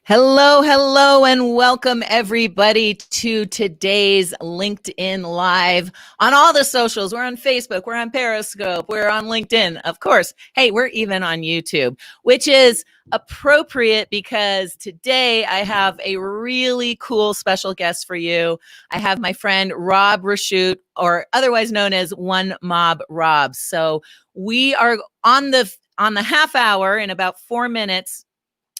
Hello, hello, and welcome everybody to today's LinkedIn Live on all the socials. We're on Facebook, we're on Periscope, we're on LinkedIn, of course. Hey, we're even on YouTube, which is appropriate because today I have a really cool special guest for you. I have my friend Rob Rashute, or otherwise known as OneMob Rob. So we are on the half hour in about 4 minutes.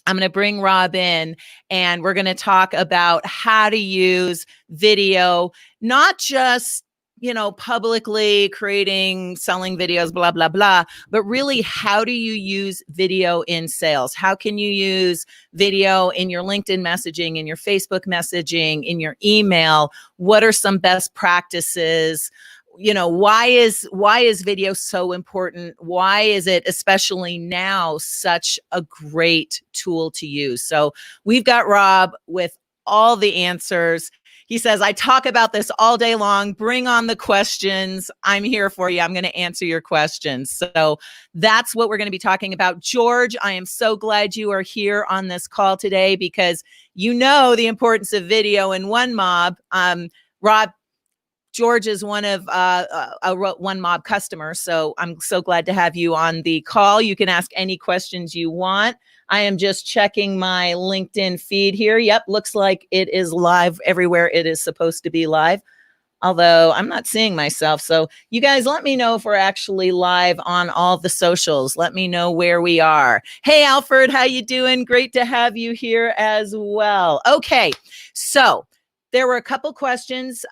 I'm going to bring Rob in and we're going to talk about how to use video, not just, publicly creating, selling videos, blah, blah, blah, but really how do you use video in sales? How can you use video in your LinkedIn messaging, in your Facebook messaging, in your email? What are some best practices? Why is video so important? Why is it, especially now, such a great tool to use? So we've got Rob with all the answers. He says, I talk about this all day long. Bring on the questions. I'm here for you. I'm going to answer your questions. So that's what we're going to be talking about. George, I am so glad you are here on this call today because you know the importance of video in OneMob. Rob, George is one of a OneMob customer, so I'm so glad to have you on the call. You can ask any questions you want. I am just checking my LinkedIn feed here. Yep, looks like it is live everywhere it is supposed to be live, although I'm not seeing myself. So you guys let me know if we're actually live on all the socials. Let me know where we are. Hey, Alfred, how you doing? Great to have you here as well. Okay, so there were a couple questions.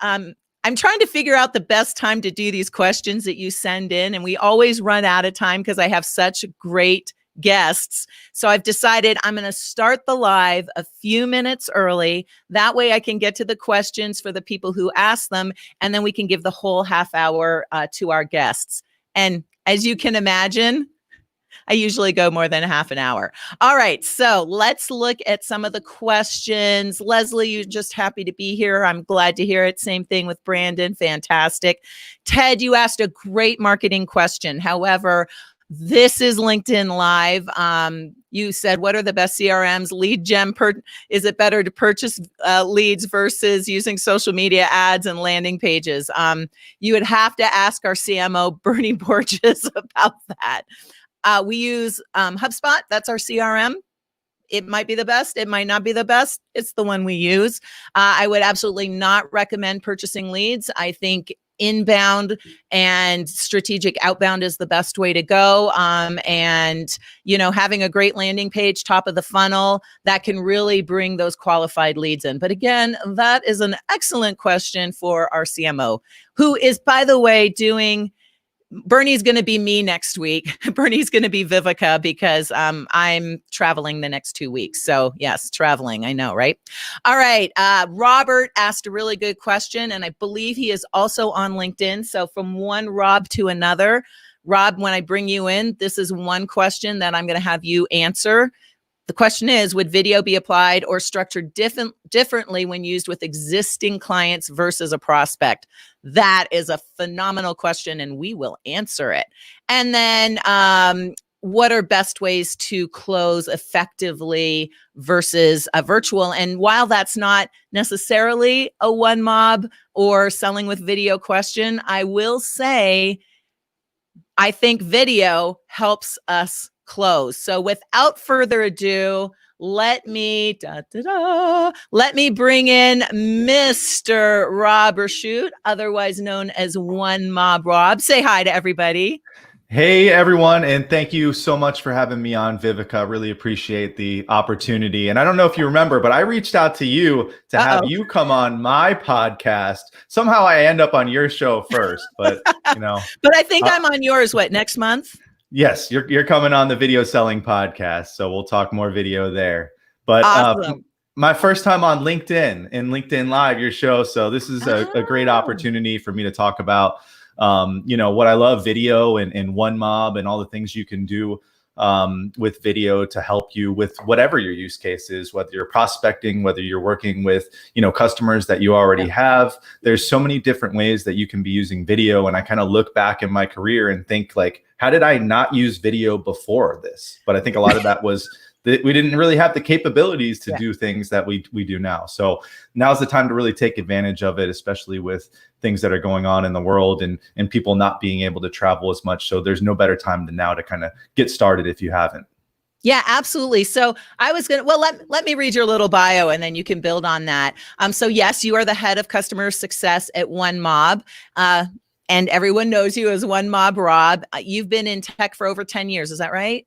I'm trying to figure out the best time to do these questions that you send in, and we always run out of time because I have such great guests. So I've decided I'm going to start the live a few minutes early. That way I can get to the questions for the people who ask them, and then we can give the whole half hour to our guests. And as you can imagine, I usually go more than half an hour. All right, so let's look at some of the questions. Leslie, you're just happy to be here. I'm glad to hear it. Same thing with Brandon. Fantastic. Ted, you asked a great marketing question. However, this is LinkedIn Live. You said, what are the best CRMs? Lead Gem, is it better to purchase leads versus using social media ads and landing pages? You would have to ask our CMO, Bernie Borges, about that. We use HubSpot. That's our CRM. It might be the best. It might not be the best. It's the one we use. I would absolutely not recommend purchasing leads. I think inbound and strategic outbound is the best way to go. And, having a great landing page, top of the funnel, that can really bring those qualified leads in. But again, that is an excellent question for our CMO, who is, by the way, doing Bernie's going to be me next week. Bernie's going to be Vivica because I'm traveling the next 2 weeks. So yes, traveling. I know, right? All right. Robert asked a really good question, and I believe he is also on LinkedIn. So from one Rob to another, Rob, when I bring you in, this is one question that I'm going to have you answer. The question is, would video be applied or structured differently when used with existing clients versus a prospect? That is a phenomenal question, and we will answer it. And then what are best ways to close effectively versus a virtual? And while that's not necessarily a OneMob or selling with video question, I will say, I think video helps us close. So without further ado, let me bring in Mr. Rob Rashoot, otherwise known as OneMob Rob. Say hi to everybody. Hey everyone, and thank you so much for having me on, Vivica. Really appreciate the opportunity. And I don't know if you remember, but I reached out to you to have you come on my podcast. Somehow I end up on your show first, but you know. But I think I'm on yours, next month? Yes, you're coming on the Video Selling Podcast, so we'll talk more video there. But awesome. My first time on LinkedIn and LinkedIn Live, your show. So this is a great opportunity for me to talk about what I love, video and OneMob and all the things you can do with video to help you with whatever your use case is, whether you're prospecting, whether you're working with, customers that you already have. There's so many different ways that you can be using video. And I kind of look back in my career and think like, how did I not use video before this? But I think a lot of that was that we didn't really have the capabilities to do things that we do now. So now's the time to really take advantage of it, especially with things that are going on in the world and people not being able to travel as much. So there's no better time than now to kind of get started if you haven't. Yeah, absolutely. So I was going to, let me read your little bio and then you can build on that. So yes, you are the head of customer success at OneMob. And everyone knows you as OneMob Rob. You've been in tech for over 10 years. Is that right?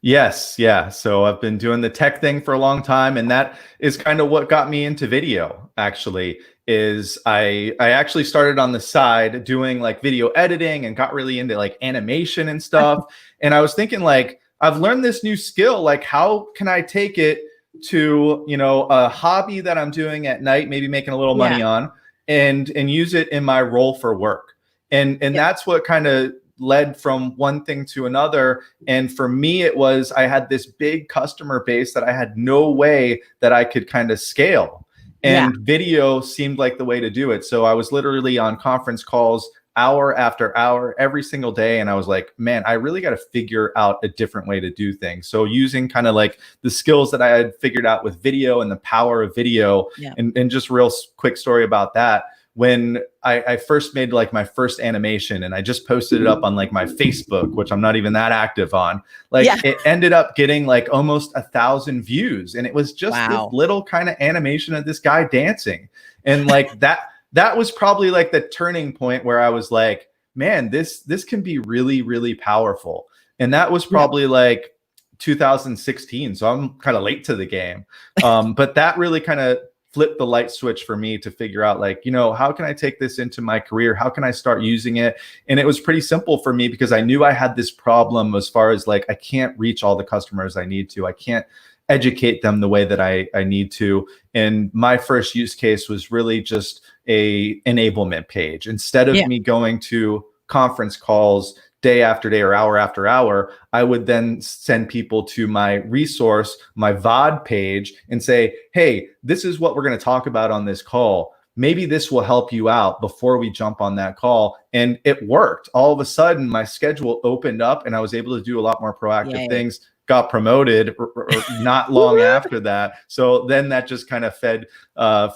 Yes. Yeah. So I've been doing the tech thing for a long time. And that is kind of what got me into video, actually, is I actually started on the side doing like video editing and got really into like animation and stuff. And I was thinking like, I've learned this new skill. Like, how can I take it to, a hobby that I'm doing at night, maybe making a little money on and use it in my role for work. And that's what kind of led from one thing to another. And for me, it was, I had this big customer base that I had no way that I could kind of scale. And video seemed like the way to do it. So I was literally on conference calls hour after hour every single day. And I was like, man, I really got to figure out a different way to do things. So using kind of like the skills that I had figured out with video and the power of video and just real quick story about that. When I first made like my first animation and I just posted it up on like my Facebook, which I'm not even that active on, like it ended up getting like almost 1,000 views. And it was just this little kind of animation of this guy dancing. And like that was probably like the turning point where I was like, man, this can be really, really powerful. And that was probably like 2016. So I'm kind of late to the game. But that really kind of flip the light switch for me to figure out like, how can I take this into my career? How can I start using it? And it was pretty simple for me because I knew I had this problem as far as like, I can't reach all the customers I need to. I can't educate them the way that I need to. And my first use case was really just a enablement page. Instead of me going to conference calls day after day or hour after hour, I would then send people to my resource, my VOD page, and say, hey, this is what we're going to talk about on this call. Maybe this will help you out before we jump on that call. And it worked. All of a sudden, my schedule opened up and I was able to do a lot more proactive things, got promoted or not long after that. So then that just kind of fed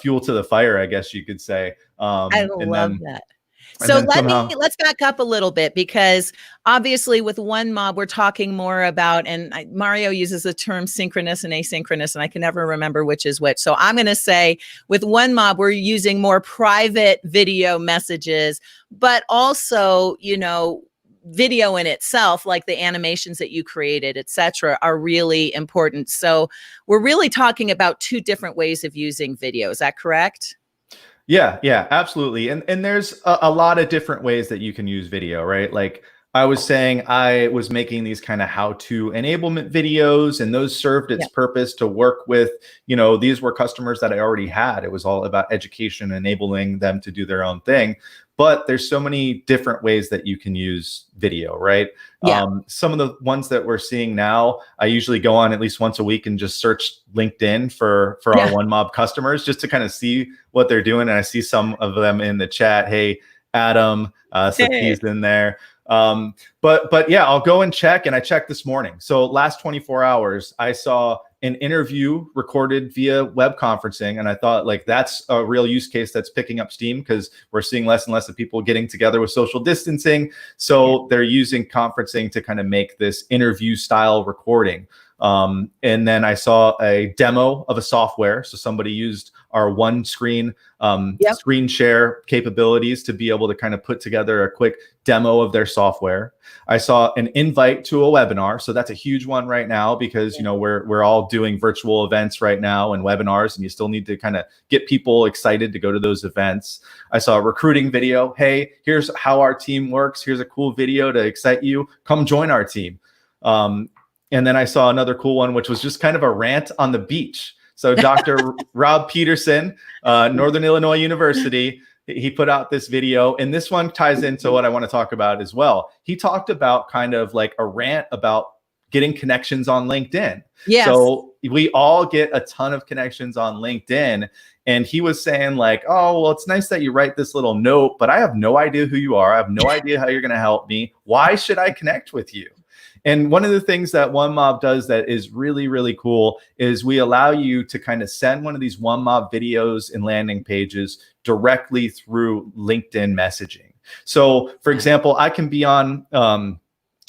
fuel to the fire, I guess you could say. I love that. So let's back up a little bit, because obviously with OneMob, we're talking more about, and Mario uses the term synchronous and asynchronous, and I can never remember which is which. So I'm going to say with OneMob, we're using more private video messages, but also, video in itself, like the animations that you created, etc., are really important. So we're really talking about two different ways of using video. Is that correct? Yeah, absolutely. And there's a lot of different ways that you can use video, right? Like I was saying, I was making these kind of how-to enablement videos, and those served its Yeah. purpose to work with, these were customers that I already had. It was all about education, enabling them to do their own thing. But there's so many different ways that you can use video, right? Yeah. Some of the ones that we're seeing now, I usually go on at least once a week and just search LinkedIn for our Yeah. OneMob customers, just to kind of see what they're doing. And I see some of them in the chat. Hey, Adam, Hey. Safi's in there. But yeah, I'll go and check. And I checked this morning. So last 24 hours, I saw an interview recorded via web conferencing. And I thought, like, that's a real use case that's picking up steam, because we're seeing less and less of people getting together with social distancing. So they're using conferencing to kind of make this interview style recording. And then I saw a demo of a software. So somebody used our one screen screen share capabilities to be able to kind of put together a quick demo of their software. I saw an invite to a webinar. So that's a huge one right now, because we're all doing virtual events right now and webinars, and you still need to kind of get people excited to go to those events. I saw a recruiting video. Hey, here's how our team works. Here's a cool video to excite you. Come join our team. And then I saw another cool one, which was just kind of a rant on the beach. So Dr. Rob Peterson, Northern Illinois University, he put out this video, and this one ties into what I want to talk about as well. He talked about kind of like a rant about getting connections on LinkedIn. Yes. So we all get a ton of connections on LinkedIn. And he was saying, like, oh, well, it's nice that you write this little note, but I have no idea who you are. I have no idea how you're going to help me. Why should I connect with you? And one of the things that OneMob does that is really, really cool is we allow you to kind of send one of these OneMob videos and landing pages directly through LinkedIn messaging. So, for example, I can be on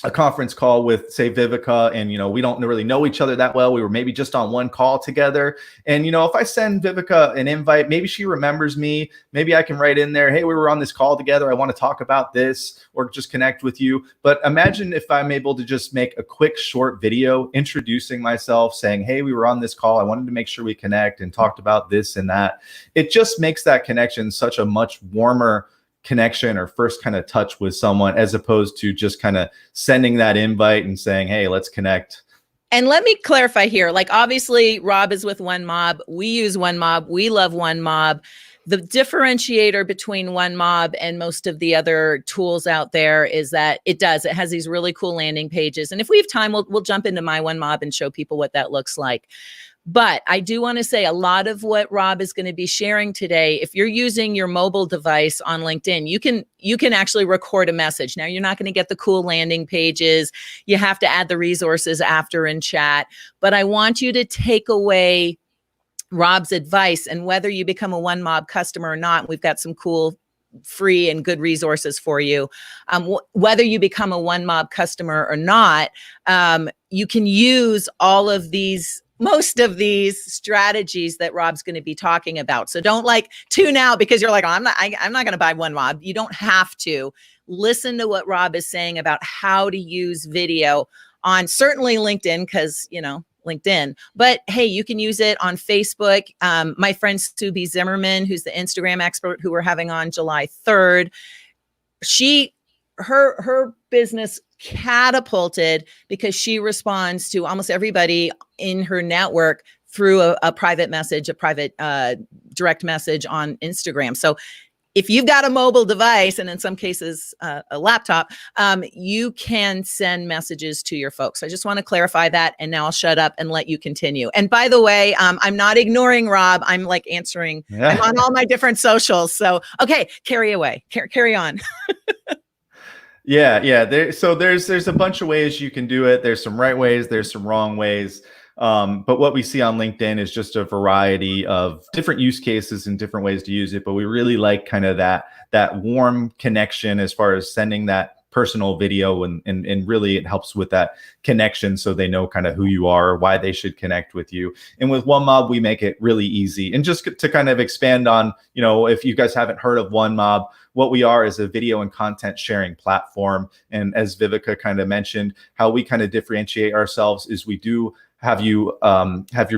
a conference call with, say, Vivica, and we don't really know each other that well. We were maybe just on one call together. And if I send Vivica an invite, maybe she remembers me. Maybe I can write in there, hey, we were on this call together. I want to talk about this, or just connect with you. But imagine if I'm able to just make a quick short video introducing myself, saying, hey, we were on this call. I wanted to make sure we connect and talked about this and that. It just makes that connection such a much warmer connection, or first kind of touch with someone, as opposed to just kind of sending that invite and saying, hey, let's connect. And let me clarify here. Like, obviously, Rob is with OneMob. We use OneMob. We love OneMob. The differentiator between OneMob and most of the other tools out there is that it has these really cool landing pages. And if we have time, we'll jump into my OneMob and show people what that looks like. But I do want to say a lot of what Rob is going to be sharing today, if you're using your mobile device on LinkedIn, you can actually record a message. Now, you're not going to get the cool landing pages. You have to add the resources after in chat. But I want you to take away Rob's advice, and whether you become a OneMob customer or not, we've got some cool free and good resources for you. Whether you become a OneMob customer or not, you can use most of these strategies that Rob's going to be talking about. So don't tune out because you're like, oh, I'm not going to buy OneMob. You don't have to. Listen to what Rob is saying about how to use video on certainly LinkedIn, because, LinkedIn, but hey, you can use it on Facebook. My friend Subi Zimmerman, who's the Instagram expert who we're having on July 3rd, her business catapulted because she responds to almost everybody in her network through a private message, a private direct message on Instagram. So if you've got a mobile device, and in some cases a laptop, you can send messages to your folks. I just want to clarify that, and now I'll shut up and let you continue. And by the way, I'm not ignoring Rob. I'm answering. Yeah. I'm on all my different socials. So okay, carry on. Yeah. There's a bunch of ways you can do it. There's some right ways. There's some wrong ways. But what we see on LinkedIn is just a variety of different use cases and different ways to use it. But we really like kind of that warm connection as far as sending that personal video, and really it helps with that connection, so they know kind of who you are, why they should connect with you. And with OneMob, we make it really easy. And just to kind of expand on, if you guys haven't heard of OneMob, what we are is a video and content sharing platform. And as Vivica kind of mentioned, how we kind of differentiate ourselves is we do have your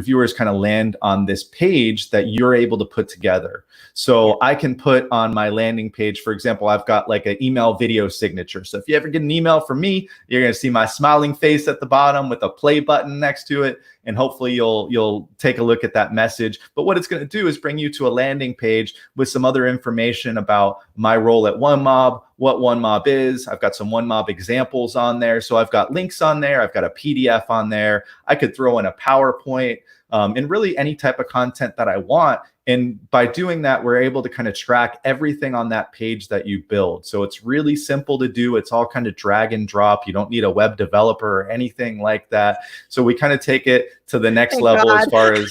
viewers kind of land on this page that you're able to put together. So I can put on my landing page, for example, I've got like an email video signature. So if you ever get an email from me, you're going to see my smiling face at the bottom with a play button next to it. And hopefully you'll take a look at that message. But what it's going to do is bring you to a landing page with some other information about my role at OneMob, what OneMob is. I've got some OneMob examples on there. So I've got links on there. I've got a PDF on there. I could throw in a PowerPoint, and really any type of content that I want. And by doing that, we're able to kind of track everything on that page that you build. So it's really simple to do. It's all kind of drag and drop. You don't need a web developer or anything like that. So we kind of take it to the next level as far as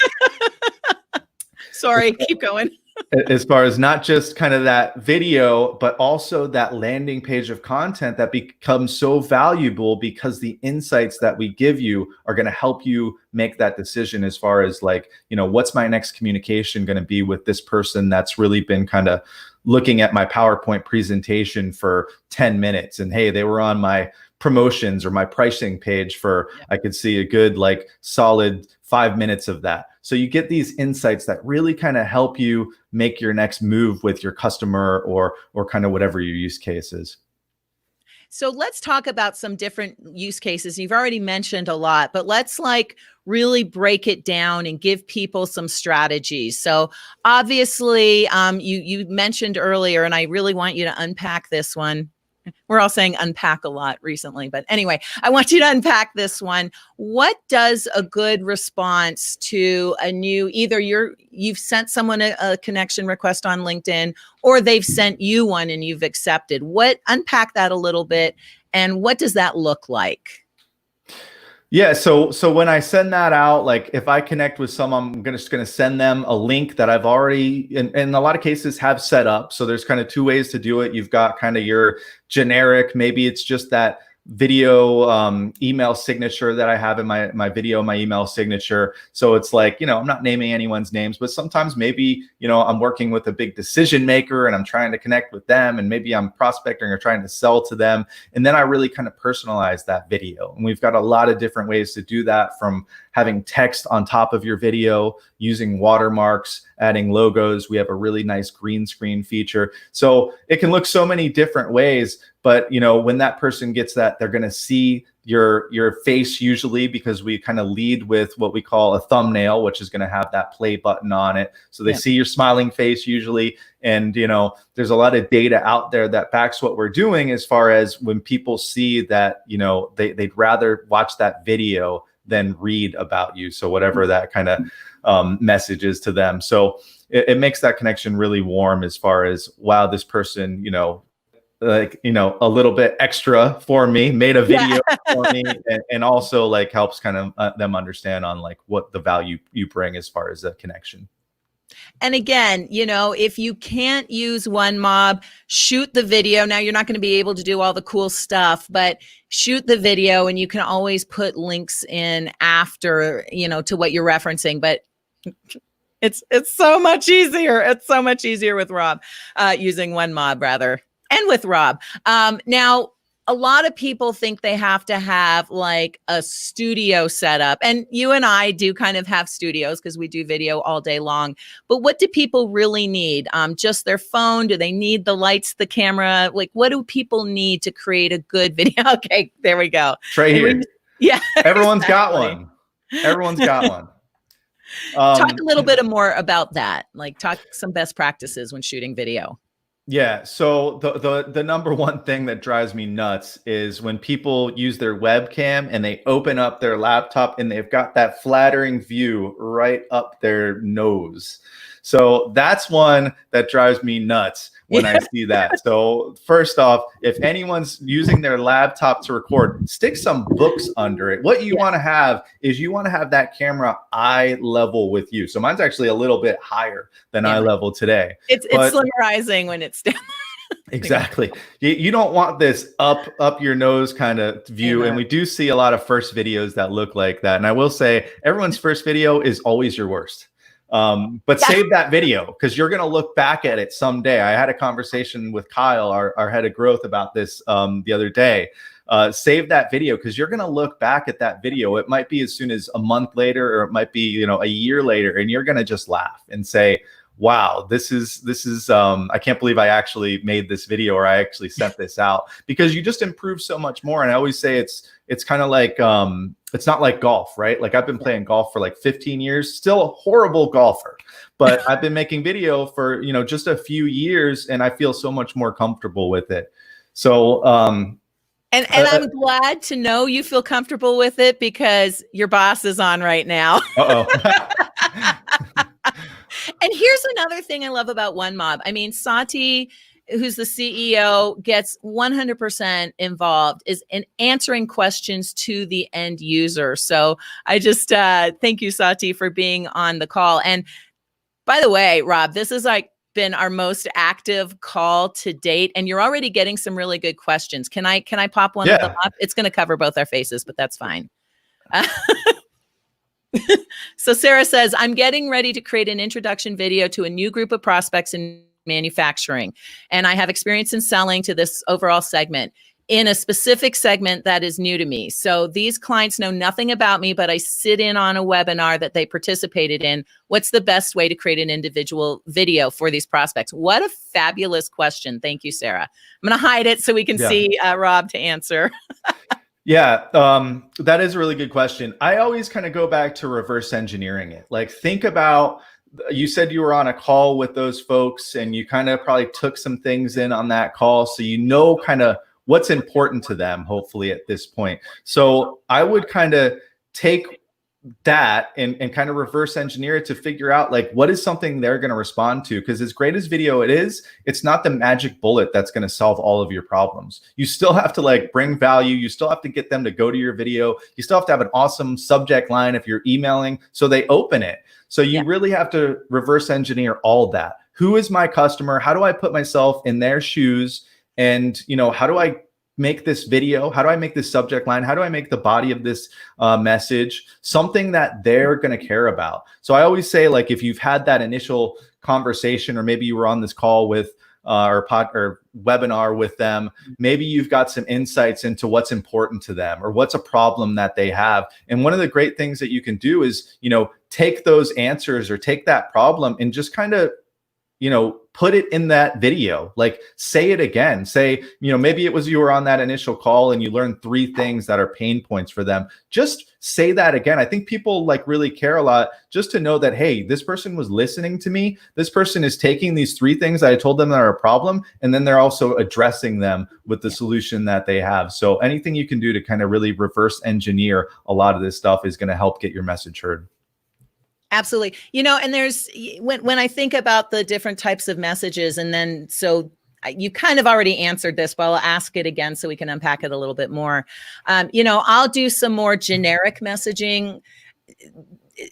sorry, keep going. As far as not just kind of that video, but also that landing page of content that becomes so valuable because the insights that we give you are going to help you make that decision as far as like, what's my next communication going to be with this person that's really been kind of looking at my PowerPoint presentation for 10 minutes. And hey, they were on my promotions or my pricing page for, I could see a good, like solid 5 minutes of that. So you get these insights that really kind of help you make your next move with your customer or kind of whatever your use case is. So let's talk about some different use cases. You've already mentioned a lot, but let's like really break it down and give people some strategies. So obviously, you mentioned earlier, and I really want you to unpack this one. We're all saying unpack a lot recently, but anyway, I want you to unpack this one. What does a good response to a new, either you've sent someone a connection request on LinkedIn, or they've sent you one and you've accepted? Unpack that a little bit, and what does that look like? Yeah, so when I send that out, like if I connect with someone, I'm just going to send them a link that I've already, in a lot of cases, have set up. So there's kind of two ways to do it. You've got kind of your generic, maybe it's just that video email signature that I have in my video, my email signature. So it's like, I'm not naming anyone's names, but sometimes maybe, I'm working with a big decision maker and I'm trying to connect with them, and maybe I'm prospecting or trying to sell to them. And then I really kind of personalize that video. And we've got a lot of different ways to do that, from having text on top of your video, using watermarks, adding logos. We have a really nice green screen feature. So it can look so many different ways. But when that person gets that, they're going to see your face usually, because we kind of lead with what we call a thumbnail, which is going to have that play button on it. So they see your smiling face usually. And, there's a lot of data out there that backs what we're doing, as far as when people see that, they'd rather watch that video than read about you. So whatever that kind of message is to them. So it makes that connection really warm, as far as, wow, this person, a little bit extra for me, made a video for me, and also like helps kind of them understand on like what the value you bring as far as a connection. And again, if you can't use OneMob, shoot the video. Now, you're not going to be able to do all the cool stuff, but shoot the video, and you can always put links in after, to what you're referencing. But it's so much easier. It's so much easier with Rob, using OneMob rather. And with Rob. Now, a lot of people think they have to have like a studio set up. And you and I do kind of have studios because we do video all day long. But what do people really need? Just their phone? Do they need the lights, the camera? Like, what do people need to create a good video? Okay, there we go. It's right here. Yeah. Everyone's got one. Everyone's got one. Talk a little bit more about that. Like, talk some best practices when shooting video. Yeah. So the number one thing that drives me nuts is when people use their webcam and they open up their laptop and they've got that flattering view right up their nose. So that's one that drives me nuts when I see that. So first off, if anyone's using their laptop to record, stick some books under it. What you want to have is you want to have that camera eye level with you. So mine's actually a little bit higher than eye level today. It's slimmerizing when it's down. Exactly. You don't want this up your nose kind of view. And we do see a lot of first videos that look like that. And I will say everyone's first video is always your worst. But save that video, because you're going to look back at it someday. I had a conversation with Kyle, our head of growth, about this the other day. save that video, because you're going to look back at that video. It might be as soon as a month later, or it might be, you know, a year later, and you're going to just laugh and say, wow, this is I can't believe I actually made this video, or I actually sent this out, because you just improve so much more. And I always say it's kind of like, it's not like golf, right? Like I've been playing golf for like 15 years, still a horrible golfer, but I've been making video for, you know, just a few years, and I feel so much more comfortable with it. So, and I'm glad to know you feel comfortable with it, because your boss is on right now. And here's another thing I love about OneMob. I mean, Sati, who's the CEO, gets 100% involved is in answering questions to the end user. So I just thank you, Sati, for being on the call. And by the way, Rob, this is like been our most active call to date, and you're already getting some really good questions. Can I pop one of them up? It's going to cover both our faces, but that's fine. So Sarah says, I'm getting ready to create an introduction video to a new group of prospects in manufacturing, and I have experience in selling to this overall segment in a specific segment that is new to me. So these clients know nothing about me, but I sit in on a webinar that they participated in. What's the best way to create an individual video for these prospects? What a fabulous question. Thank you, Sarah. I'm going to hide it so we can see Rob to answer. Yeah, that is a really good question. I always kind of go back to reverse engineering it. Like, think about, you said you were on a call with those folks, and you kind of probably took some things in on that call, so you know kind of what's important to them, hopefully, at this point. So I would kind of take that and kind of reverse engineer it to figure out, like, what is something they're going to respond to. Because as great as video it is, it's not the magic bullet that's going to solve all of your problems. You still have to like bring value. You still have to get them to go to your video. You still have to have an awesome subject line if you're emailing, so they open it. So you really have to reverse engineer all that. Who is my customer? How do I put myself in their shoes? And, you know, how do I make this video? How do I make this subject line? How do I make the body of this message something that they're going to care about? So I always say, like, if you've had that initial conversation, or maybe you were on this call with or webinar with them, maybe you've got some insights into what's important to them, or what's a problem that they have. And one of the great things that you can do is, you know, take those answers or take that problem and just kind of, you know, put it in that video. Like, say it again. Say, you know, maybe it was you were on that initial call and you learned 3 things that are pain points for them. Just say that again. I think people like really care a lot just to know that, hey, this person was listening to me. This person is taking these 3 things that I told them that are a problem, and then they're also addressing them with the solution that they have. So anything you can do to kind of really reverse engineer a lot of this stuff is going to help get your message heard. Absolutely. You know, and there's, when I think about the different types of messages, and then, so you kind of already answered this, but I'll ask it again so we can unpack it a little bit more. You know, I'll do some more generic messaging.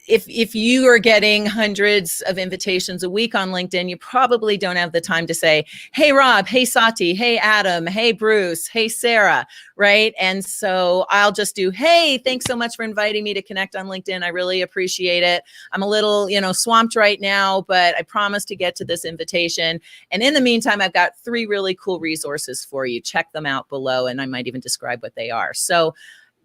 If you are getting hundreds of invitations a week on LinkedIn, you probably don't have the time to say, hey, Rob, hey, Sati, hey, Adam, hey, Bruce, hey, Sarah, right? And so I'll just do, hey, thanks so much for inviting me to connect on LinkedIn. I really appreciate it. I'm a little, you know, swamped right now, but I promise to get to this invitation. And in the meantime, I've got 3 really cool resources for you. Check them out below, and I might even describe what they are. So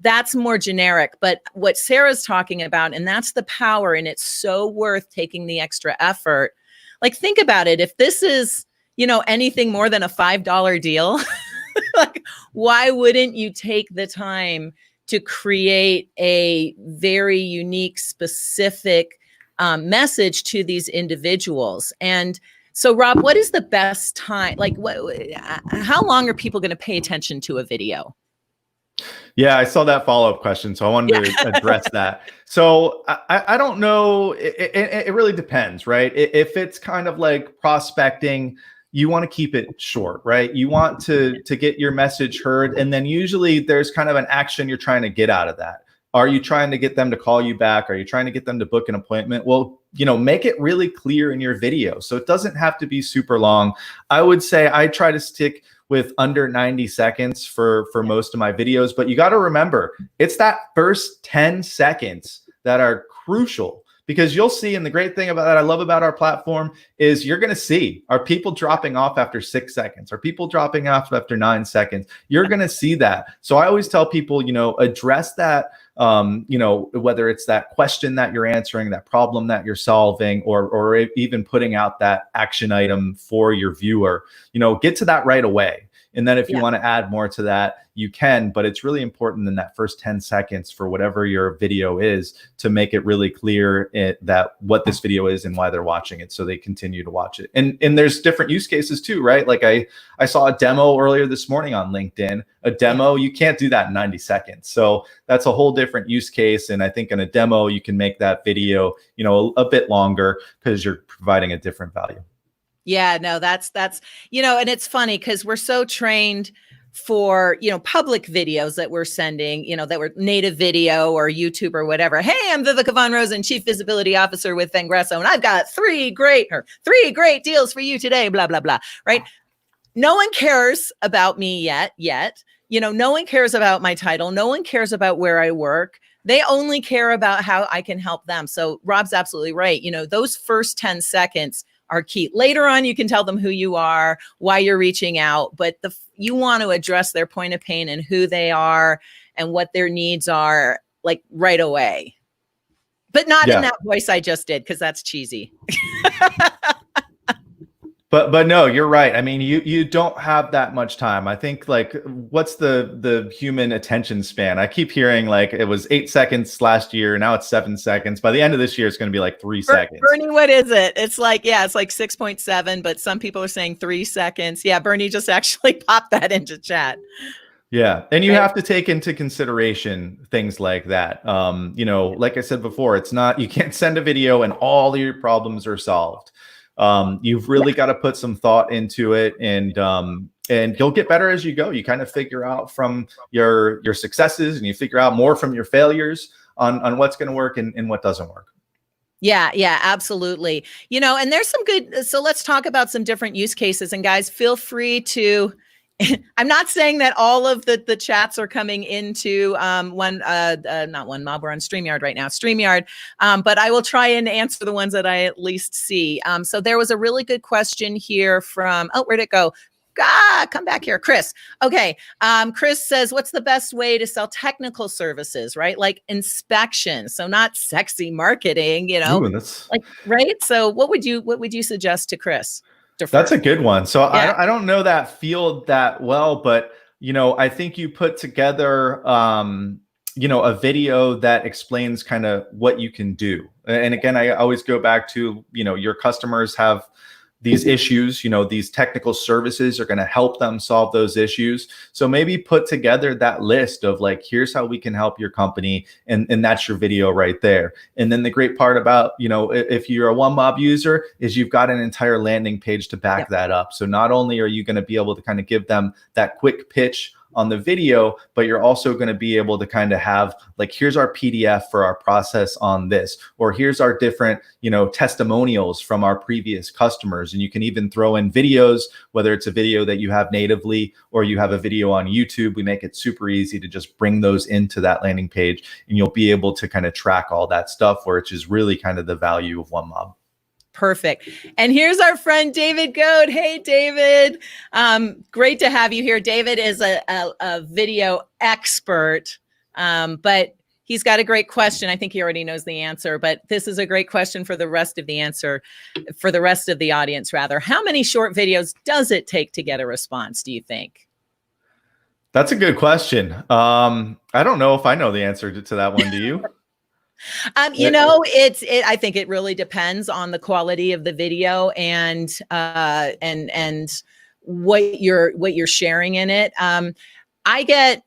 that's more generic. But what Sarah's talking about, and that's the power, and it's so worth taking the extra effort. Like, think about it. If this is, you know, anything more than a $5 deal, like, why wouldn't you take the time to create a very unique, specific message to these individuals? And so, Rob, what is the best time? Like, how long are people going to pay attention to a video? Yeah, I saw that follow-up question, so I wanted to address that. So I don't know. It really depends, right? If it's kind of like prospecting, you want to keep it short, right? You want to get your message heard, and then usually there's kind of an action you're trying to get out of that. Are you trying to get them to call you back? Are you trying to get them to book an appointment? Well, you know, make it really clear in your video, so it doesn't have to be super long. I would say I try to stick with under 90 seconds for most of my videos, but you got to remember, it's that first 10 seconds that are crucial, because you'll see, and the great thing about that I love about our platform is you're going to see, are people dropping off after 6 seconds? Are people dropping off after 9 seconds? You're going to see that. So I always tell people, address that, whether it's that question that you're answering, that problem that you're solving, or even putting out that action item for your viewer, get to that right away. And then if you want to add more to that, you can, but it's really important in that first 10 seconds for whatever your video is to make it really clear that what this video is and why they're watching it, so they continue to watch it. And there's different use cases too, right? Like I saw a demo earlier this morning on LinkedIn. A demo, you can't do that in 90 seconds. So that's a whole different use case. And I think in a demo, you can make that video, a bit longer because you're providing a different value. Yeah, no, that's, and it's funny because we're so trained for, public videos that we're sending, that were native video or YouTube or whatever. Hey, I'm Vivica Von Rosen, Chief Visibility Officer with Vengresso, and I've got three great deals for you today, blah, blah, blah, right? No one cares about me yet. No one cares about my title. No one cares about where I work. They only care about how I can help them. So Rob's absolutely right. Those first 10 seconds are key. Later on, you can tell them who you are, why you're reaching out, but you want to address their point of pain and who they are and what their needs are, like right away. But not in that voice I just did, because that's cheesy. But no, you're right. I mean, you don't have that much time. I think, like, what's the human attention span? I keep hearing like it was 8 seconds last year. Now it's 7 seconds. By the end of this year, it's going to be like 3 seconds. Bernie, what is it? It's like 6.7, but some people are saying 3 seconds. Yeah, Bernie just actually popped that into chat. Yeah. And you have to take into consideration things like that. Like I said before, it's not, you can't send a video and all your problems are solved. You've really got to put some thought into it, and you'll get better as you go. You kind of figure out from your successes, and you figure out more from your failures on what's going to work and what doesn't work. Yeah, absolutely. And there's some good, so let's talk about some different use cases, and guys, feel free to, I'm not saying that all of the chats are coming into not OneMob, we're on StreamYard right now, StreamYard, but I will try and answer the ones that I at least see. So there was a really good question here from, where'd it go? Come back here, Chris. Okay. Chris says, what's the best way to sell technical services, right? Like inspection. So not sexy marketing, Ooh, right? So what would you suggest to Chris? That's a good one. So I don't know that field that well, but I think you put together a video that explains kind of what you can do. And again, I always go back to, your customers have these issues, these technical services are going to help them solve those issues. So maybe put together that list of like, here's how we can help your company. And that's your video right there. And then the great part about, if you're a OneMob user is you've got an entire landing page to back that up. So not only are you going to be able to kind of give them that quick pitch on the video, but you're also going to be able to kind of have like, here's our PDF for our process on this, or here's our different, testimonials from our previous customers. And you can even throw in videos, whether it's a video that you have natively or you have a video on YouTube. We make it super easy to just bring those into that landing page, and you'll be able to kind of track all that stuff, which is really kind of the value of OneMob. Perfect. And here's our friend, David Goad. Hey, David. Great to have you here. David is a video expert, but he's got a great question. I think he already knows the answer, but this is a great question for the rest of the audience, rather. How many short videos does it take to get a response, do you think? That's a good question. I don't know if I know the answer to that one. Do you? I think it really depends on the quality of the video and what you're sharing in it. I'd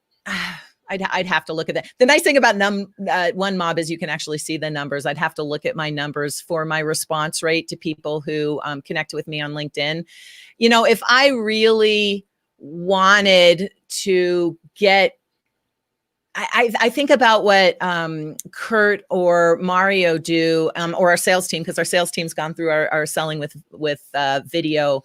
have to look at that. The nice thing about OneMob is you can actually see the numbers. I'd have to look at my numbers for my response rate to people who connect with me on LinkedIn. If I really wanted to get, I think about what Kurt or Mario do, or our sales team, because our sales team's gone through our selling with video,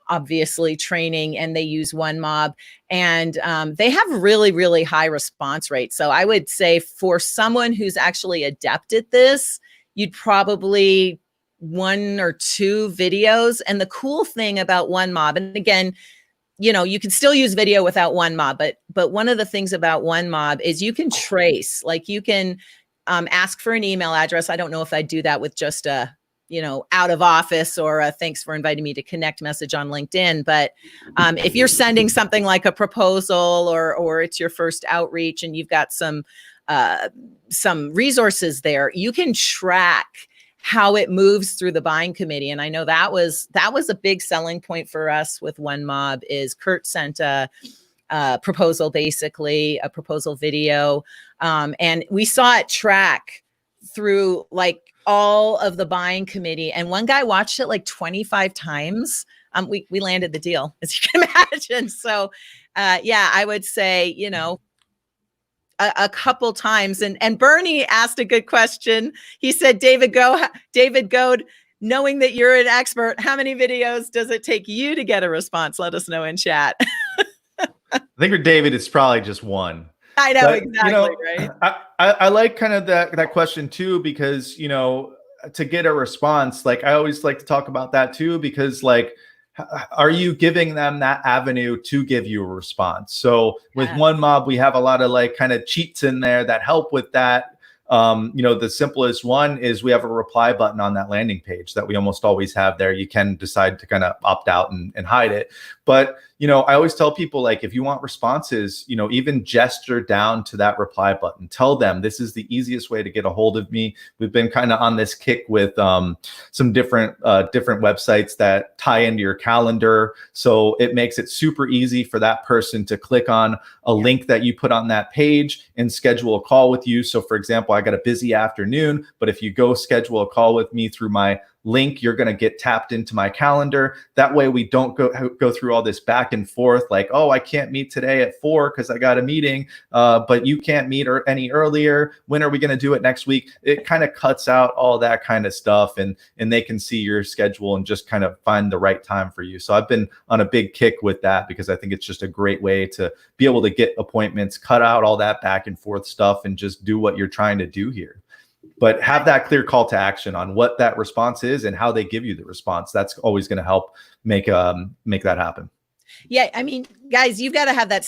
obviously, training, and they use OneMob, and they have really, really high response rates. So I would say for someone who's actually adept at this, you'd probably 1 or 2 videos. And the cool thing about OneMob, and again, you can still use video without OneMob, but one of the things about OneMob is you can trace, like you can ask for an email address. I don't know if I'd do that with just a, out of office or a thanks for inviting me to connect message on LinkedIn. But if you're sending something like a proposal or it's your first outreach and you've got some resources there, you can track how it moves through the buying committee. And I know that was a big selling point for us with OneMob. Is Kurt sent a proposal, basically a proposal video, and we saw it track through like all of the buying committee. And one guy watched it like 25 times. We landed the deal, as you can imagine. So yeah, I would say, a couple times. And Bernie asked a good question. He said, David Goad, knowing that you're an expert, how many videos does it take you to get a response? Let us know in chat. I think for David, it's probably just one. I know, but, exactly, right? I like kind of that question too, because, to get a response, like I always like to talk about that too, because like, are you giving them that avenue to give you a response? So with OneMob, we have a lot of like kind of cheats in there that help with that. The simplest one is we have a reply button on that landing page that we almost always have there. You can decide to kind of opt out and hide it. But, I always tell people, like, if you want responses, even gesture down to that reply button, tell them this is the easiest way to get a hold of me. We've been kind of on this kick with some different websites that tie into your calendar. So it makes it super easy for that person to click on a link that you put on that page and schedule a call with you. So for example, I got a busy afternoon, but if you go schedule a call with me through my link, you're going to get tapped into my calendar. That way we don't go through all this back and forth like, oh, I can't meet today at 4 because I got a meeting, but you can't meet any earlier. When are we going to do it next week? It kind of cuts out all that kind of stuff, and they can see your schedule and just kind of find the right time for you. So I've been on a big kick with that because I think it's just a great way to be able to get appointments, cut out all that back and forth stuff, and just do what you're trying to do here. But have that clear call to action on what that response is and how they give you the response. That's always going to help make that happen. Yeah, I mean, guys, you've got to have that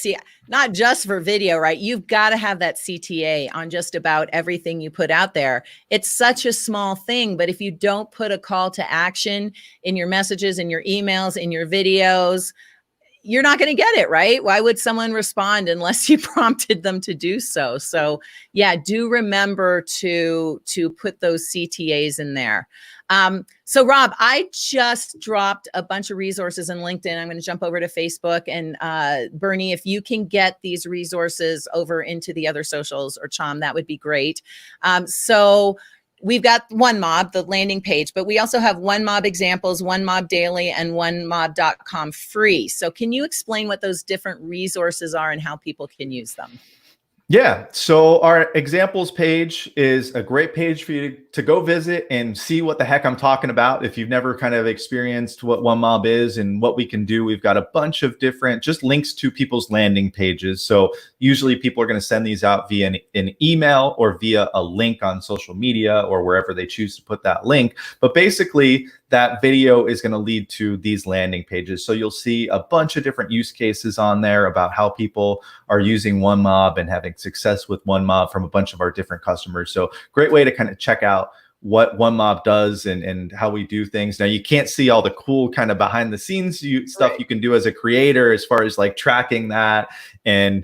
not just for video, right? You've got to have that CTA on just about everything you put out there. It's such a small thing, but if you don't put a call to action in your messages, in your emails, in your videos, you're not going to get it, right? Why would someone respond unless you prompted them to do so? So yeah, do remember to put those CTAs in there. So Rob, I just dropped a bunch of resources in LinkedIn. I'm going to jump over to Facebook, and Bernie, if you can get these resources over into the other socials, or Chom, that would be great. So we've got OneMob, the landing page, but we also have OneMob examples, OneMob daily, and OneMob.com free. So can you explain what those different resources are and how people can use them? Yeah. So our examples page is a great page for you to go visit and see what the heck I'm talking about. If you've never kind of experienced what OneMob is and what we can do, we've got a bunch of different just links to people's landing pages. So usually people are going to send these out via an email or via a link on social media or wherever they choose to put that link. But basically, that video is going to lead to these landing pages. So you'll see a bunch of different use cases on there about how people are using OneMob and having success with OneMob from a bunch of our different customers. So great way to kind of check out what OneMob does and how we do things. Now, you can't see all the cool kind of behind the scenes stuff you can do as a creator as far as like tracking that. And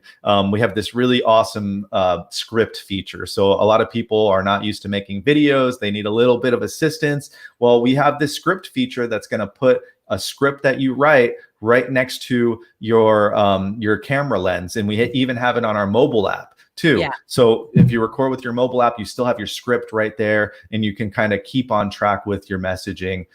we have this really awesome script feature. So a lot of people are not used to making videos. They need a little bit of assistance. Well, we have this script feature that's going to put a script that you write right next to your camera lens. And we even have it on our mobile app too. Yeah. So if you record with your mobile app, you still have your script right there, and you can kind of keep on track with your messaging.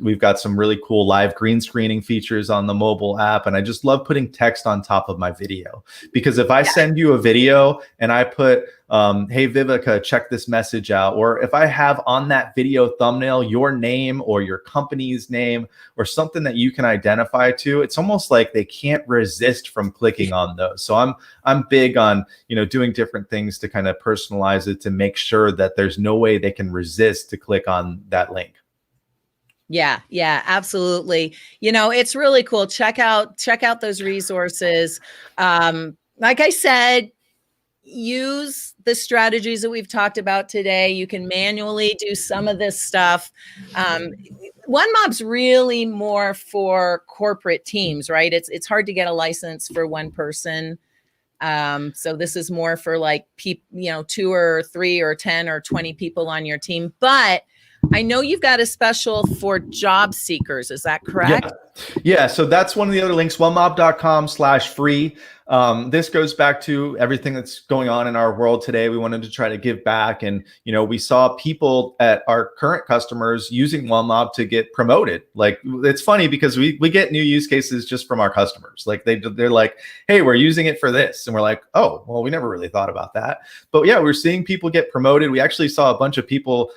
We've got some really cool live green screening features on the mobile app. And I just love putting text on top of my video, because if I send you a video and I put, hey, Vivica, check this message out. Or if I have on that video thumbnail your name or your company's name or something that you can identify to, it's almost like they can't resist from clicking on those. So I'm big on, doing different things to kind of personalize it to make sure that there's no way they can resist to click on that link. Yeah, absolutely. It's really cool. Check out those resources. Like I said, use the strategies that we've talked about today. You can manually do some of this stuff. OneMob's really more for corporate teams, right? It's hard to get a license for one person. So this is more for like 2 or 3 or 10 or 20 people on your team. But I know you've got a special for job seekers. Is that correct? Yeah. So that's one of the other links, onemob.com/free. This goes back to everything that's going on in our world today. We wanted to try to give back. And, we saw people at our current customers using OneMob to get promoted. Like, it's funny because we get new use cases just from our customers. Like they're like, hey, we're using it for this. And we're like, oh, well, we never really thought about that. But yeah, we're seeing people get promoted. We actually saw a bunch of people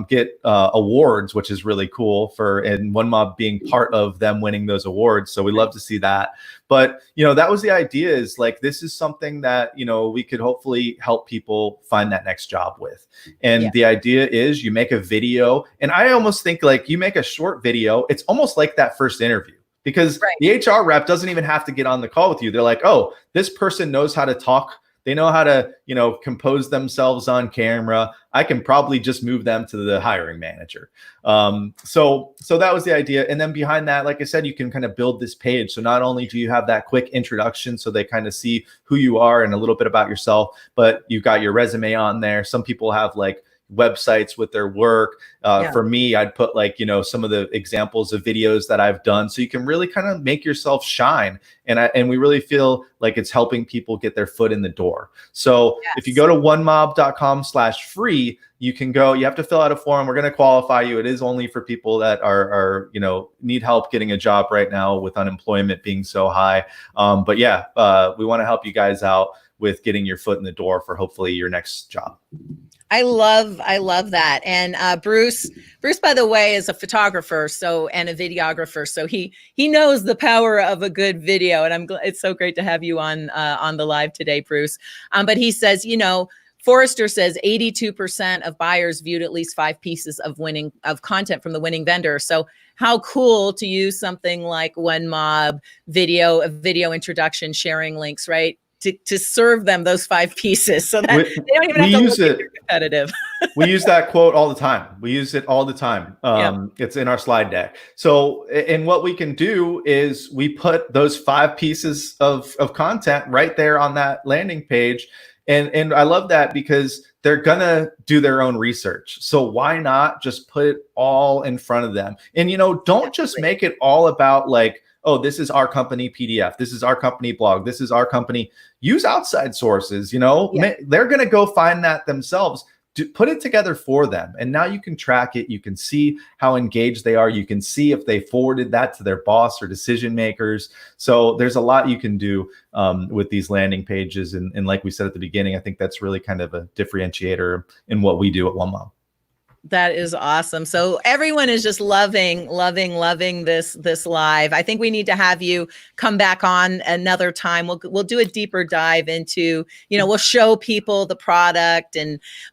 get awards, which is really cool, and OneMob being part of them winning those awards. So we love to see that. But, that was the idea, is like, this is something that, we could hopefully help people find that next job with. And the idea is you make a video, and I almost think like you make a short video. It's almost like that first interview, because the HR rep doesn't even have to get on the call with you. They're like, oh, this person knows how to talk. They know how to, compose themselves on camera. I can probably just move them to the hiring manager. So that was the idea. And then behind that, like I said, you can kind of build this page. So not only do you have that quick introduction, so they kind of see who you are and a little bit about yourself, but you've got your resume on there. Some people have like websites with their work. For me, I'd put like, some of the examples of videos that I've done, so you can really kind of make yourself shine. And we really feel like it's helping people get their foot in the door. So if you go to onemob.com/free, you can go, you have to fill out a form. We're going to qualify you. It is only for people that are need help getting a job right now with unemployment being so high. But yeah, we want to help you guys out with getting your foot in the door for hopefully your next job. I love that. And Bruce, by the way, is a photographer, and a videographer. So he knows the power of a good video. And it's so great to have you on the live today, Bruce. But he says, Forrester says 82% of buyers viewed at least 5 pieces of content from the winning vendor. So how cool to use something like OneMob a video introduction, sharing links, right? To serve them those 5 pieces, so that they don't even have to look at your competitive. We use that quote all the time. We use it all the time. It's in our slide deck. So, and what we can do is we put those 5 pieces of content right there on that landing page. And I love that, because they're gonna do their own research. So why not just put it all in front of them? And don't just make it all about like, oh, this is our company PDF. This is our company blog. This is our company. Use outside sources, they're going to go find that themselves. Put it together for them. And now you can track it. You can see how engaged they are. You can see if they forwarded that to their boss or decision makers. So there's a lot you can do with these landing pages. And like we said at the beginning, I think that's really kind of a differentiator in what we do at OneMob. That is awesome. So everyone is just loving this live. I think we need to have you come back on another time. We'll do a deeper dive into, we'll show people the product.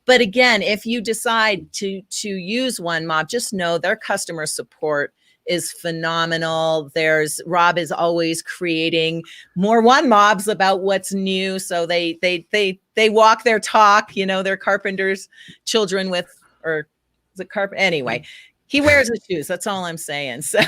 But again, if you decide to use OneMob, just know their customer support is phenomenal. Rob is always creating more OneMobs about what's new. So they walk their talk, they're carpenters' children or is it carpet? Anyway, he wears his shoes. That's all I'm saying. So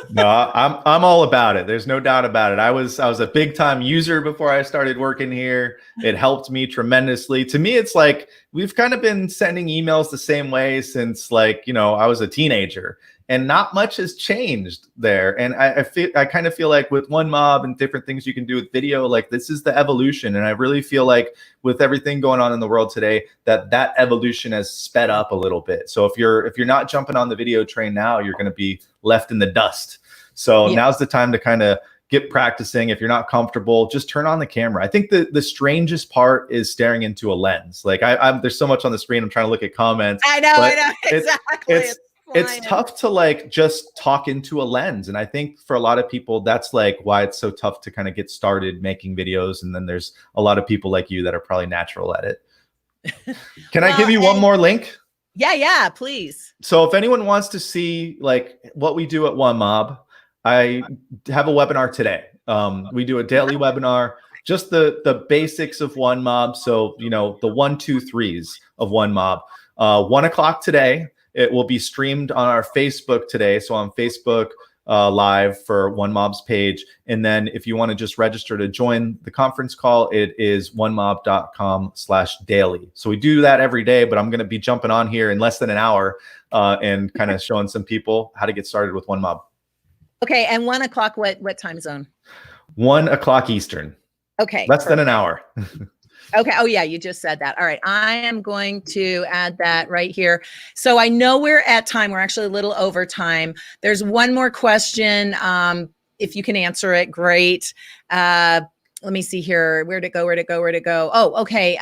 no, I'm all about it. There's no doubt about it. I was a big time user before I started working here. It helped me tremendously. To me, it's like we've kind of been sending emails the same way since I was a teenager. and not much has changed there. And I kind of feel like with OneMob and different things you can do with video, like this is the evolution. And I really feel like with everything going on in the world today, that evolution has sped up a little bit. So if you're not jumping on the video train now, you're going to be left in the dust. So now's the time to kind of get practicing. If you're not comfortable, just turn on the camera. I think the strangest part is staring into a lens. Like there's so much on the screen. I'm trying to look at comments. I know, exactly. It's tough to like just talk into a lens. And I think for a lot of people, that's like why it's so tough to kind of get started making videos. And then there's a lot of people like you that are probably natural at it. Can I give you one more link? Yeah, please. So if anyone wants to see like what we do at OneMob, I have a webinar today. We do a daily webinar, just the basics of OneMob. So, you know, the 1, 2, 3s of OneMob. 1 o'clock today. It will be streamed on our Facebook today. So on Facebook Live for OneMob's page. And then if you want to just register to join the conference call, it is onemob.com/daily. So we do that every day, but I'm going to be jumping on here in less than an hour and kind of showing some people how to get started with OneMob. Okay, and 1 o'clock, what time zone? 1 o'clock Eastern. Okay. Less than an hour. Okay. Oh yeah, you just said that. All right. I am going to add that right here. So I know we're at time. We're actually a little over time. There's one more question. If you can answer it, great. Let me see here. Where'd it go? Oh, okay.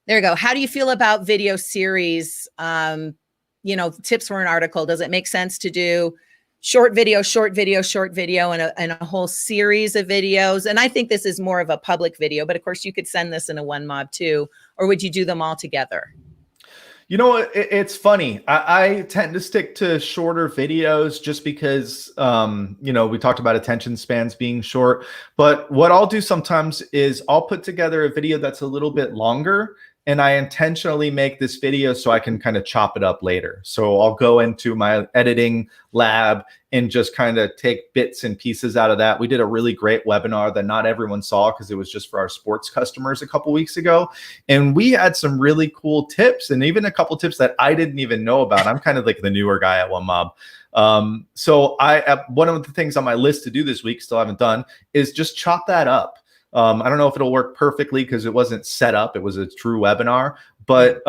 There you go. How do you feel about video series? Tips for an article. Does it make sense to do short video, and a whole series of videos? And I think this is more of a public video, but of course you could send this in a OneMob too, or would you do them all together? You know, it's funny. I tend to stick to shorter videos just because, we talked about attention spans being short, but what I'll do sometimes is I'll put together a video that's a little bit longer, and I intentionally make this video so I can kind of chop it up later. So I'll go into my editing lab and just kind of take bits and pieces out of that. We did a really great webinar that not everyone saw because it was just for our sports customers a couple weeks ago. And we had some really cool tips, and even a couple tips that I didn't even know about. I'm kind of like the newer guy at OneMob. So one of the things on my list to do this week, still haven't done, is just chop that up. I don't know if it'll work perfectly because it wasn't set up. It was a true webinar, but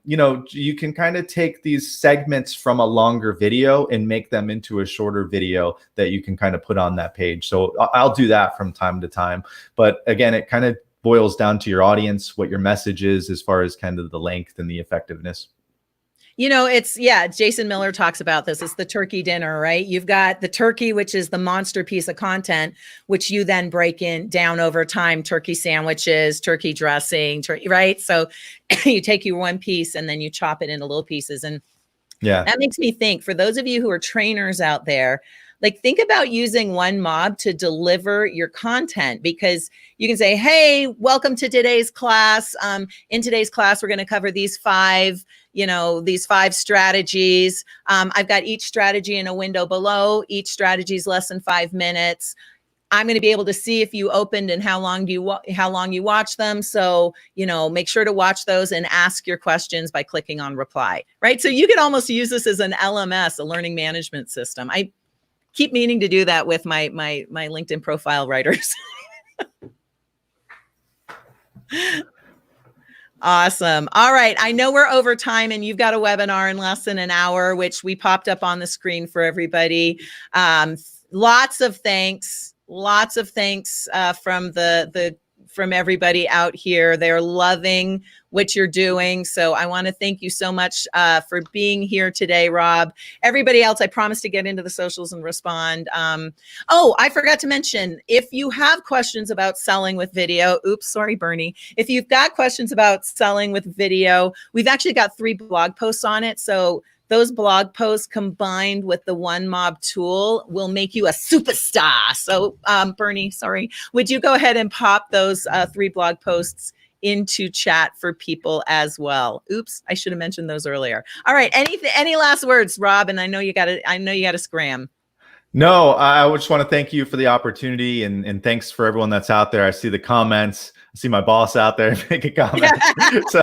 you can kind of take these segments from a longer video and make them into a shorter video that you can kind of put on that page. So I'll do that from time to time. But again, it kind of boils down to your audience, what your message is as far as kind of the length and the effectiveness. Jason Miller talks about this. It's the turkey dinner, right? You've got the turkey, which is the monster piece of content, which you then break down over time, turkey sandwiches, turkey dressing, right? So you take your one piece and then you chop it into little pieces. And that makes me think, for those of you who are trainers out there, like think about using OneMob to deliver your content, because you can say, hey, welcome to today's class. In today's class, we're going to cover these five strategies. I've got each strategy in a window below. Each strategy is less than 5 minutes. I'm going to be able to see if you opened and how long you watch them. So, make sure to watch those and ask your questions by clicking on reply, right? So you could almost use this as an LMS, a learning management system. I keep meaning to do that with my LinkedIn profile writers. Awesome. All right. I know we're over time and you've got a webinar in less than an hour, which we popped up on the screen for everybody. Lots of thanks from everybody out here. They're loving what you're doing. So I want to thank you so much for being here today, Rob. Everybody else, I promised to get into the socials and respond. I forgot to mention, if you have questions about selling with video, oops, sorry, Bernie. If you've got questions about selling with video, we've actually got 3 blog posts on it. So those blog posts combined with the OneMob tool will make you a superstar. So Bernie, sorry, would you go ahead and pop those 3 blog posts into chat for people as well? Oops, I should have mentioned those earlier. All right, any last words, Rob? And I know you got to scram. No, I just want to thank you for the opportunity and thanks for everyone that's out there. I see the comments. see my boss out there making comments.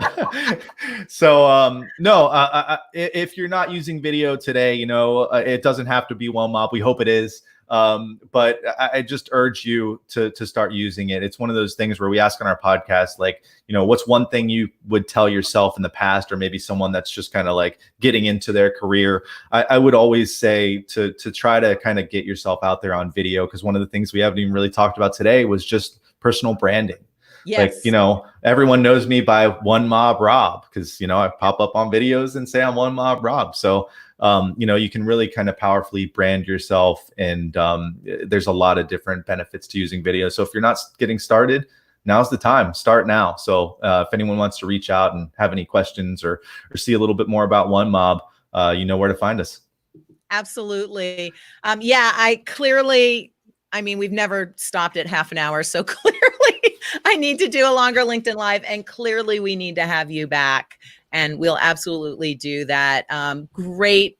No, if you're not using video today, you know, it doesn't have to be OneMob. We hope it is. But I just urge you to start using it. It's one of those things where we ask on our podcast, like, you know, what's one thing you would tell yourself in the past, or maybe someone that's just kind of like getting into their career. I would always say to try to kind of get yourself out there on video, because one of the things we haven't even really talked about today was just personal branding. Yes. Like, you know, everyone knows me by OneMob Rob, because, you know, I pop up on videos and say I'm OneMob Rob. So, you know, you can really kind of powerfully brand yourself, and there's a lot of different benefits to using video. So if you're not getting started, now's the time. Start now. So if anyone wants to reach out and have any questions or see a little bit more about OneMob, you know where to find us. Absolutely. Yeah, I mean, we've never stopped at half an hour. So clearly I need to do a longer LinkedIn Live, and clearly we need to have you back, and we'll absolutely do that. Great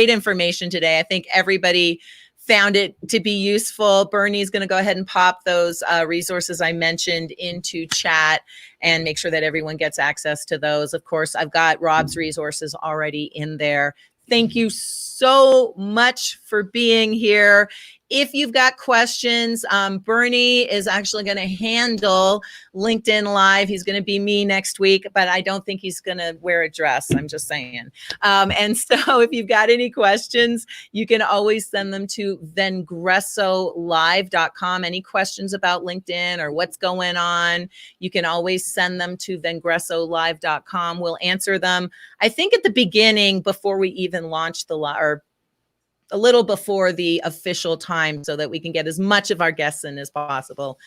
information today. I think everybody found it to be useful. Bernie's going to go ahead and pop those resources I mentioned into chat and make sure that everyone gets access to those. Of course, I've got Rob's resources already in there. Thank you so much for being here. If you've got questions, Bernie is actually going to handle LinkedIn Live. He's going to be me next week, but I don't think he's going to wear a dress. I'm just saying. And so if you've got any questions, you can always send them to vengresolive.com. Any questions about LinkedIn or what's going on, you can always send them to vengresolive.com. We'll answer them, I think, at the beginning before we even launch the live, or a little before the official time, so that we can get as much of our guests in as possible.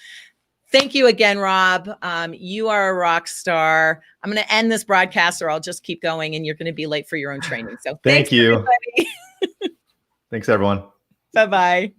Thank you again, Rob. You are a rock star. I'm going to end this broadcast, or I'll just keep going, and you're going to be late for your own training. So thank you. Everybody. Thanks, everyone. Bye-bye.